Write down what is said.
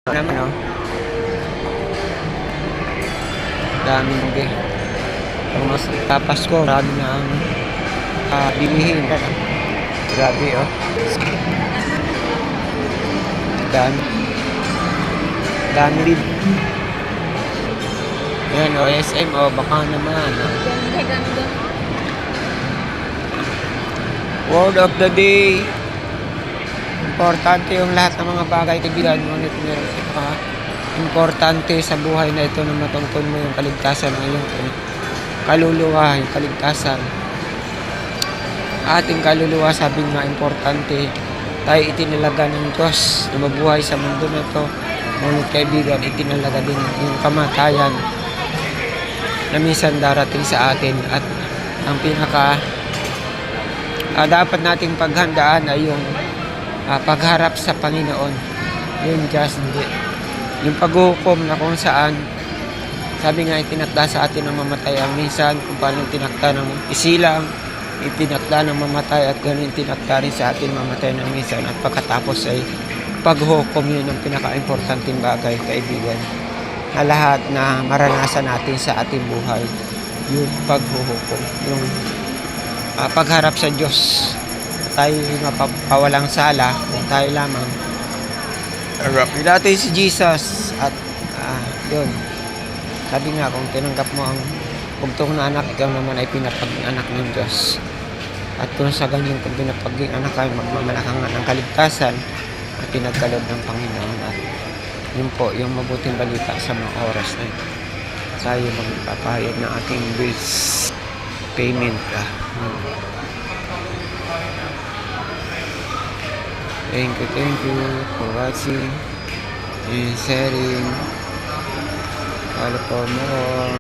Naman oh. Daming be. Pag mas Pasko, marami na ang bilihin. Grabe oh. Dami. Dami rin. Yan o, SM o, baka naman. Word of the day. Importante yung lahat ng mga bagay, kaibigan. Ngunit meron importante sa buhay na ito na matungkol mo yung kaligtasan ng iyong kaluluwa, yung kaligtasan. Ating kaluluwa, sabi nga, importante. Tayo itinalaga ng Diyos na mabuhay sa mundo na ito. Ngunit kaibigan, itinalaga din yung kamatayan na minsan darating sa atin. At ang pinaka dapat nating paghandaan ay yung pagharap sa Panginoon. Yung just yung paghukom na kung saan sabi nga itinakda sa atin ng mamatay ang minsan kung paano tinakda ng isilang itinakda ng mamatay at ganoon tinakda rin sa atin mamatay ng minsan at pagkatapos ay paghukom. Yun ang pinaka-importanting bagay, kaibigan, na lahat na maranasan natin sa ating buhay, yung paghuhukom, yung pagharap sa Diyos. Tayo mapawalang sala kung tayo lamang harap natin si Jesus. At yun, sabi nga, kung tinanggap mo ang bugtong na anak, ikaw naman ay pinapaging anak ng Diyos. At kung sa ganyan, kung pinapaging anak ay magmamalakangan ng kaligtasan at pinagkaloob ng Panginoon. At yun po, yung mabuting balita sa mga oras na ito. Tayo magpapahayag ng ating bills payment. Thank you for watching and sharing. Follow for more.